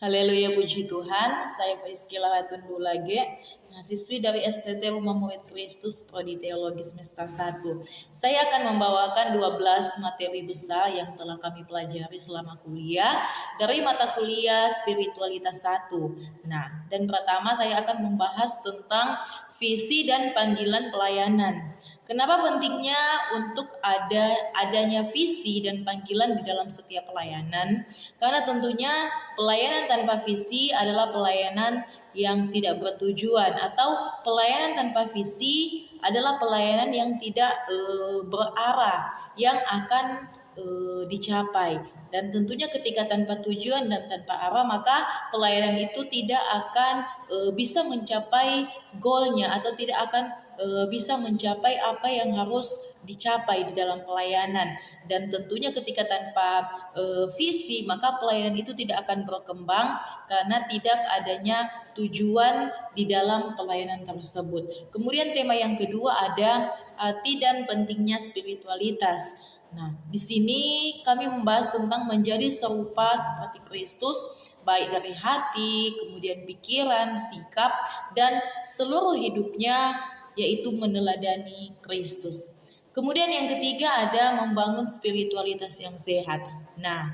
Haleluya, puji Tuhan. Saya Faiski Lawatun Dulage, mahasiswi dari STT Rumah Murid Kristus Prodi Teologi Semester 1. Saya akan membawakan 12 materi besar yang telah kami pelajari selama kuliah dari mata kuliah Spiritualitas 1. Nah, dan pertama saya akan membahas tentang visi dan panggilan pelayanan. Kenapa pentingnya untuk adanya visi dan panggilan di dalam setiap pelayanan? Karena tentunya pelayanan tanpa visi adalah pelayanan yang tidak bertujuan, atau pelayanan tanpa visi adalah pelayanan yang tidak berarah, yang akan dicapai. Dan tentunya ketika tanpa tujuan dan tanpa arah, maka pelayanan itu tidak akan bisa mencapai goalnya, atau tidak akan bisa mencapai apa yang harus dicapai di dalam pelayanan. Dan tentunya ketika tanpa visi, maka pelayanan itu tidak akan berkembang karena tidak adanya tujuan di dalam pelayanan tersebut. Kemudian tema yang kedua ada arti dan pentingnya spiritualitas. Nah, di sini kami membahas tentang menjadi serupa seperti Kristus, baik dari hati, kemudian pikiran, sikap, dan seluruh hidupnya, yaitu meneladani Kristus. Kemudian yang ketiga ada membangun spiritualitas yang sehat. Nah,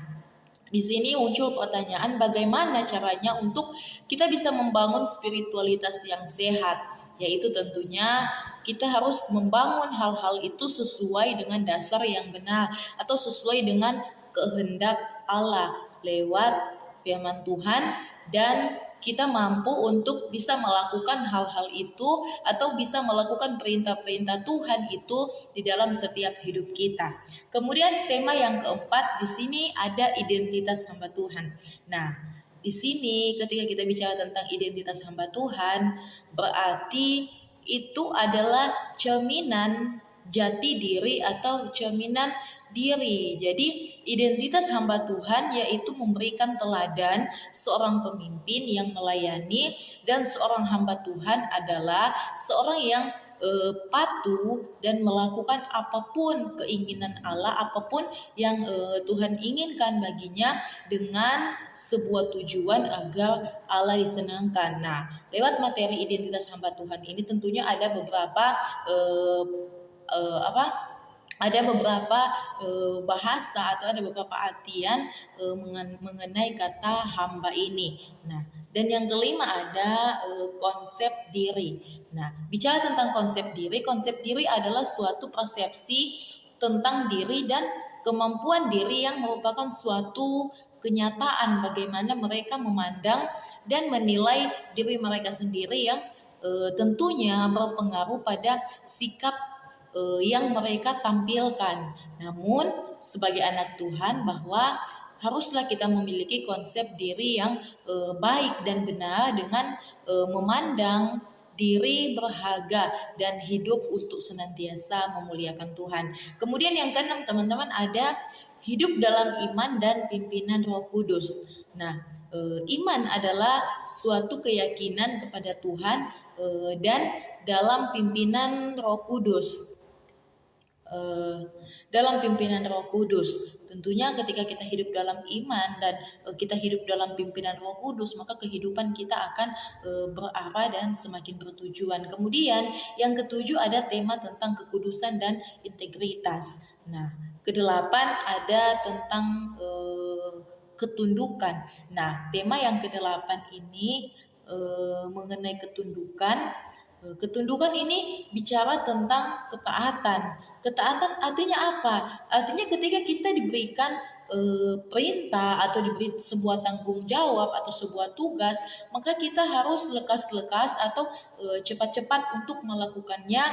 di sini muncul pertanyaan bagaimana caranya untuk kita bisa membangun spiritualitas yang sehat, yaitu tentunya kita harus membangun hal-hal itu sesuai dengan dasar yang benar atau sesuai dengan kehendak Allah lewat firman Tuhan, dan kita mampu untuk bisa melakukan hal-hal itu atau bisa melakukan perintah-perintah Tuhan itu di dalam setiap hidup kita. Kemudian tema yang keempat di sini ada identitas hamba Tuhan. Nah, di sini ketika kita bicara tentang identitas hamba Tuhan, berarti itu adalah cerminan jati diri atau cerminan diri. Jadi identitas hamba Tuhan yaitu memberikan teladan seorang pemimpin yang melayani, dan seorang hamba Tuhan adalah seorang yang patuh dan melakukan apapun keinginan Allah, apapun yang Tuhan inginkan baginya dengan sebuah tujuan agar Allah disenangkan. Nah, lewat materi identitas hamba Tuhan ini tentunya ada beberapa ada beberapa bahasa atau ada beberapa artian mengenai kata hamba ini. Nah, dan yang kelima ada konsep diri. Nah, bicara tentang konsep diri adalah suatu persepsi tentang diri dan kemampuan diri yang merupakan suatu kenyataan bagaimana mereka memandang dan menilai diri mereka sendiri, yang tentunya berpengaruh pada sikap yang mereka tampilkan. Namun sebagai anak Tuhan, bahwa haruslah kita memiliki konsep diri yang baik dan benar dengan memandang diri berharga dan hidup untuk senantiasa memuliakan Tuhan. Kemudian yang keenam teman-teman ada hidup dalam iman dan pimpinan Roh Kudus. Nah, iman adalah suatu keyakinan kepada Tuhan dan dalam pimpinan Roh Kudus. Dalam pimpinan Roh Kudus. Tentunya ketika kita hidup dalam iman dan kita hidup dalam pimpinan Roh Kudus, maka kehidupan kita akan berarah dan semakin bertujuan. Kemudian yang ketujuh ada tema tentang kekudusan dan integritas. Nah, kedelapan ada tentang ketundukan. Nah, tema yang kedelapan ini mengenai ketundukan. Ketundukan ini bicara tentang ketaatan. Ketaatan artinya apa? Artinya ketika kita diberikan perintah atau diberi sebuah tanggung jawab atau sebuah tugas, maka kita harus lekas-lekas atau cepat-cepat untuk melakukannya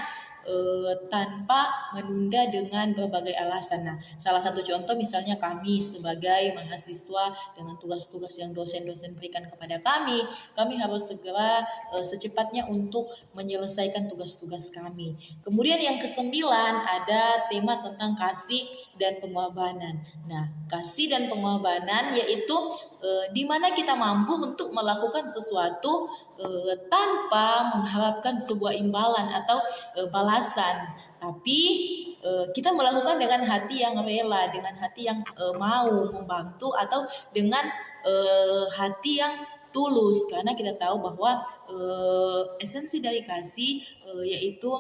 tanpa menunda dengan berbagai alasan. Nah, salah satu contoh misalnya kami sebagai mahasiswa dengan tugas-tugas yang dosen-dosen berikan kepada kami harus segera secepatnya untuk menyelesaikan tugas-tugas kami. Kemudian yang kesembilan ada tema tentang kasih dan pengorbanan. Nah, kasih dan pengorbanan yaitu di mana kita mampu untuk melakukan sesuatu tanpa mengharapkan sebuah imbalan atau balasan, tapi kita melakukan dengan hati yang rela, dengan hati yang mau membantu, atau dengan hati yang tulus, karena kita tahu bahwa esensi dari kasih yaitu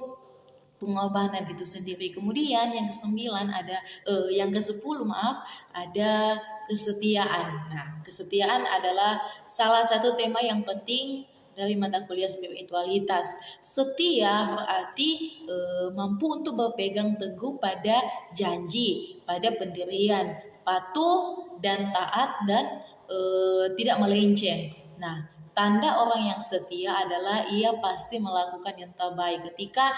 pengorbanan itu sendiri. Kemudian yang ke-9 ada yang ke-10 maaf, ada kesetiaan. Nah, kesetiaan adalah salah satu tema yang penting dari mata kuliah spiritualitas. Setia berarti mampu untuk berpegang teguh pada janji, pada pendirian, patuh dan taat dan tidak melenceng. Nah, tanda orang yang setia adalah ia pasti melakukan yang terbaik. Ketika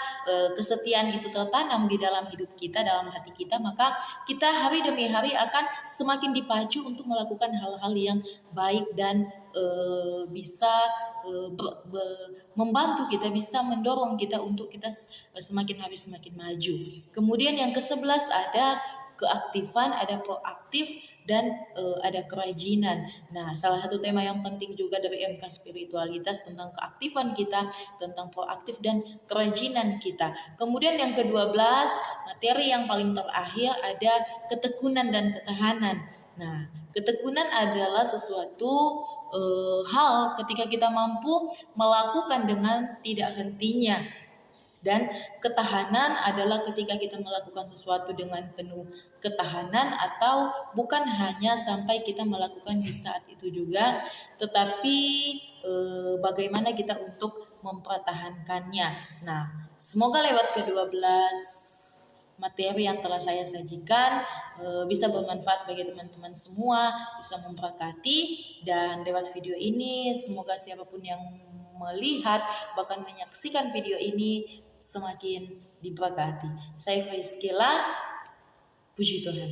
kesetiaan itu tertanam di dalam hidup kita, dalam hati kita, maka kita hari demi hari akan semakin dipacu untuk melakukan hal-hal yang baik dan bisa membantu kita, bisa mendorong kita untuk kita semakin hari semakin maju. Kemudian yang ke-11 ada keaktifan, ada proaktif, dan ada kerajinan. Nah, salah satu tema yang penting juga dari MK Spiritualitas tentang keaktifan kita, tentang proaktif dan kerajinan kita. Kemudian yang ke-12, materi yang paling terakhir ada ketekunan dan ketahanan. Nah, ketekunan adalah sesuatu hal ketika kita mampu melakukan dengan tidak hentinya. Dan ketahanan adalah ketika kita melakukan sesuatu dengan penuh ketahanan, atau bukan hanya sampai kita melakukan di saat itu juga, tetapi bagaimana kita untuk mempertahankannya. Nah, semoga lewat ke-12 materi yang telah saya sajikan bisa bermanfaat bagi teman-teman semua, bisa memberkati. Dan lewat video ini semoga siapapun yang melihat bahkan menyaksikan video ini semakin diberkati. Saya Faiskila, puji Tuhan.